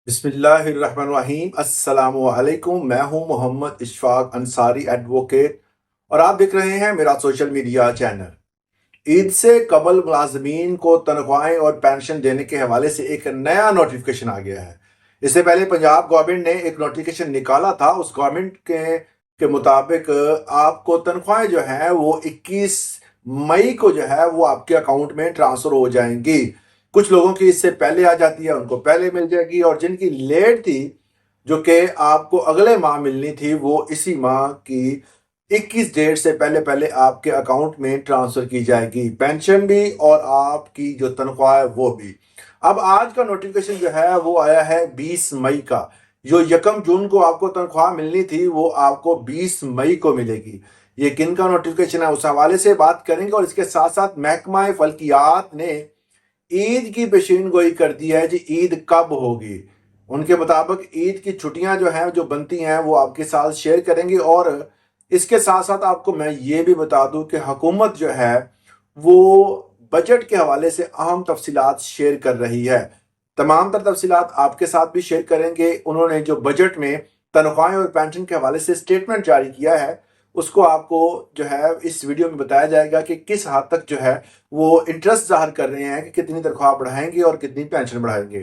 बिस्मिल्लाहिर्रहमानिर्रहीम। अस्सलाम वालेकुम। मैं हूं मोहम्मद इशफाक अंसारी एडवोकेट और आप देख रहे हैं मेरा सोशल मीडिया चैनल। ईद से कबल मुलाजमीन को तनख्वाहें और पेंशन देने के हवाले से एक नया नोटिफिकेशन आ गया है। इससे पहले पंजाब गवर्नमेंट ने एक नोटिफिकेशन निकाला था। उस गवर्नमेंट के मुताबिक आपको तनख्वाहें जो है वो 21 मई को जो है वो आपके अकाउंट में ट्रांसफर हो जाएंगी। कुछ लोगों की इससे पहले आ जाती है, उनको पहले मिल जाएगी, और जिनकी लेट थी जो कि आपको अगले माह मिलनी थी वो इसी माह की 21 डेट से पहले पहले आपके अकाउंट में ट्रांसफर की जाएगी, पेंशन भी और आपकी जो तनख्वाह है वो भी। अब आज का नोटिफिकेशन जो है वो आया है 20 मई का। जो 1 जून को आपको तनख्वाह मिलनी थी वो आपको 20 मई को मिलेगी। ये किन का नोटिफिकेशन है उस हवाले से बात करेंगे, और इसके साथ साथ महकमा फल्कियात ने ईद की पेशीन गोई कर दी है जी, ईद कब होगी। उनके मुताबिक ईद की छुट्टियां जो हैं जो बनती हैं वो आपके साथ शेयर करेंगे। और इसके साथ साथ आपको मैं ये भी बता दूं कि हुकूमत जो है वो बजट के हवाले से अहम तफसीलात शेयर कर रही है। तमाम तर तफसीलात आपके साथ भी शेयर करेंगे। उन्होंने जो बजट में तनख्वाहें और पेंशन के हवाले से स्टेटमेंट जारी किया है उसको आपको जो है इस वीडियो में बताया जाएगा कि किस हद तक जो है वो इंटरेस्ट जाहिर कर रहे हैं कि कितनी तनख्वाह बढ़ाएंगे और कितनी पेंशन बढ़ाएंगे।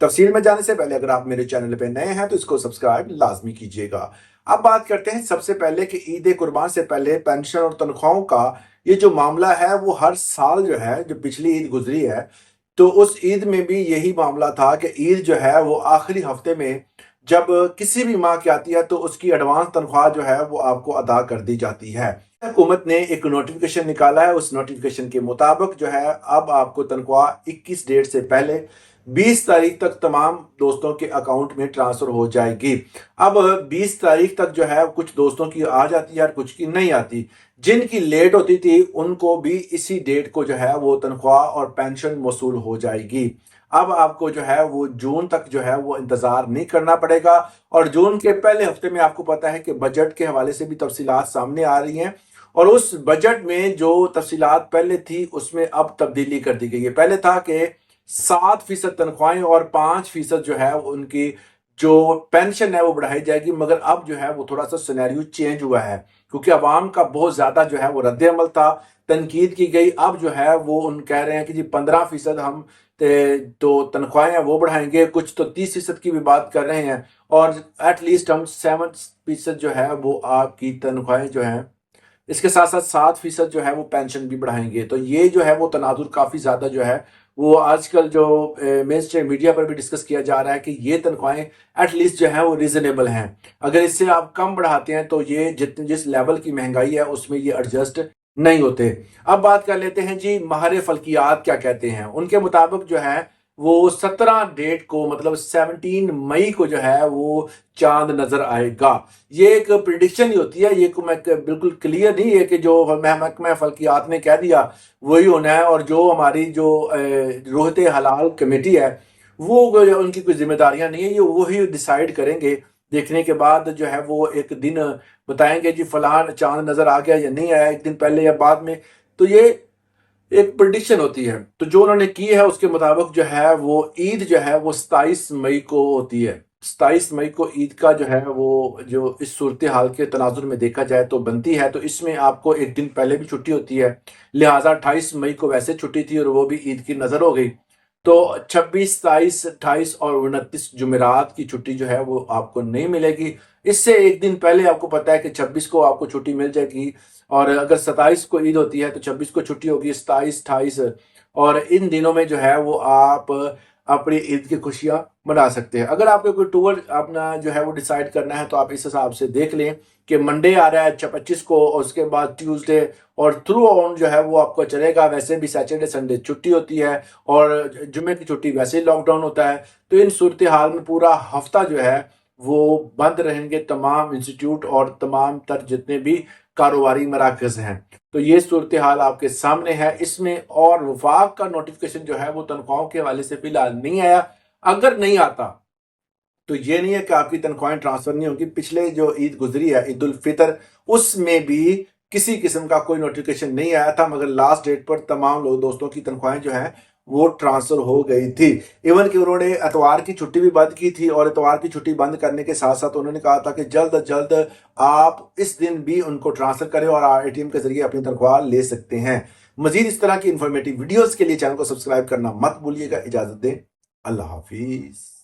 तफसील में जाने से पहले अगर आप मेरे चैनल पे नए हैं तो इसको सब्सक्राइब लाजमी कीजिएगा। अब बात करते हैं सबसे पहले कि ईद कुर्बान से पहले पेंशन और तनख्वाहों का ये जो मामला है वो हर साल जो है, जो पिछली ईद गुजरी है तो उस ईद में भी यही मामला था कि ईद जो है वो आखिरी हफ्ते में जब किसी भी माह की आती है तो उसकी एडवांस तनख्वाह जो है वो आपको अदा कर दी जाती है। हुकूमत ने एक नोटिफिकेशन निकाला है। उस नोटिफिकेशन के मुताबिक जो है अब आपको तनख्वाह 21 डेट से पहले 20 तारीख तक तमाम दोस्तों के अकाउंट में ट्रांसफर हो जाएगी। अब 20 तारीख तक जो है कुछ दोस्तों की आ जाती है और कुछ की नहीं आती। जिनकी लेट होती थी उनको भी इसी डेट को जो है वो तनख्वाह और पेंशन मौसूल हो जाएगी। अब आपको जो है वो जून तक जो है वो इंतजार नहीं करना पड़ेगा। और जून के पहले हफ्ते में आपको पता है कि बजट के हवाले से भी तफसीलात सामने आ रही हैं, और उस बजट में जो तफसीलात पहले थी उसमें अब तब्दीली कर दी गई है। पहले था कि 7% तनख्वाहें और 5% जो है उनकी जो पेंशन है वो बढ़ाई जाएगी, मगर अब जो है वो थोड़ा सा सिनेरियो चेंज हुआ है क्योंकि अवाम का बहुत ज्यादा जो है वो रद्द अमल था, तनकीद की गई। अब जो है वो उन कह रहे हैं कि जी 15% हम तो तनख्वाहें वो बढ़ाएंगे, कुछ तो 30% की भी बात कर रहे हैं, और एटलीस्ट हम 7% जो है वो आपकी तनख्वाहें जो है, इसके साथ साथ 7% जो है वो पेंशन भी बढ़ाएंगे। तो ये जो है वो तनाजुर काफ़ी ज़्यादा जो है वो आजकल जो मेन स्ट्रीम मीडिया पर भी डिस्कस किया जा रहा है कि ये तनख्वाहें एटलीस्ट जो है वो रीजनेबल हैं। अगर इससे आप कम बढ़ाते हैं तो ये जिस लेवल की महंगाई है उसमें ये एडजस्ट नहीं होते। अब बात कर लेते हैं जी माहिर फल्कियात क्या कहते हैं। उनके मुताबिक जो है वो 17 डेट को मतलब 17 मई को जो है वो चांद नजर आएगा। ये एक प्रिडिक्शन ही होती है, ये मैं बिल्कुल क्लियर नहीं है कि जो महकमा फल्कियात ने कह दिया वही होना है, और जो हमारी जो रोहते हलाल कमेटी है वो उनकी कोई जिम्मेदारियां नहीं है, ये वही डिसाइड करेंगे। देखने के बाद जो है वो एक दिन बताएंगे जी फलान चांद नजर आ गया या नहीं आया, एक दिन पहले या बाद में। तो ये एक प्रिडिक्शन होती है। तो जो उन्होंने की है उसके मुताबिक जो है वो ईद जो है वो 27 मई को होती है। 27 मई को ईद का जो है वो जो इस सूरत हाल के तनाजुर में देखा जाए तो बनती है। तो इसमें आपको एक दिन पहले भी छुट्टी होती है, लिहाजा 28 मई को वैसे छुट्टी थी और वो भी ईद की नज़र हो गई। तो 26, 27, 28 और 29 जुमेरात की छुट्टी जो है वो आपको नहीं मिलेगी। इससे एक दिन पहले आपको पता है कि 26 को आपको छुट्टी मिल जाएगी, और अगर 27 को ईद होती है तो 26 को छुट्टी होगी, 27, 28, और इन दिनों में जो है वो आप अपनी ईद की खुशियां मना सकते हैं। अगर आपको कोई टूर अपना जो है वो डिसाइड करना है तो आप इस हिसाब से देख लें कि मंडे आ रहा है 25 को, और उसके बाद ट्यूसडे और थ्रू ऑन जो है वो आपको चलेगा। वैसे भी सैटरडे संडे छुट्टी होती है और जुम्मे की छुट्टी वैसे ही लॉकडाउन होता है। तो इन सूरत हाल में पूरा हफ्ता जो है वो बंद रहेंगे तमाम इंस्टीट्यूट और तमाम तर जितने भी कारोबारी मराकज हैं। तो ये सूरत हाल आपके सामने है इसमें। और वफाक का नोटिफिकेशन जो है वो तनख्वाहों के हवाले से फिलहाल नहीं आया। अगर नहीं आता तो ये नहीं है कि आपकी तनख्वाहें ट्रांसफर नहीं होगी। पिछले जो ईद गुजरी है, ईद उल फितर, उसमें भी किसी किस्म का कोई नोटिफिकेशन नहीं आया था, मगर लास्ट डेट पर तमाम लोग दोस्तों की तनख्वाहें जो है وہ ट्रांसफर हो गई थी। इवन कि उन्होंने एतवार की छुट्टी भी बंद की थी और एतवार की छुट्टी बंद करने के साथ साथ उन्होंने कहा था कि जल्द अज जल्द आप इस दिन भी उनको ट्रांसफर करें और एटीएम के जरिए अपनी तनख्वाह ले सकते हैं। मजीद इस तरह की इंफॉर्मेटिव वीडियोस के लिए चैनल को सब्सक्राइब करना मत भूलिएगा। इजाजत दें, अल्लाह हाफिज।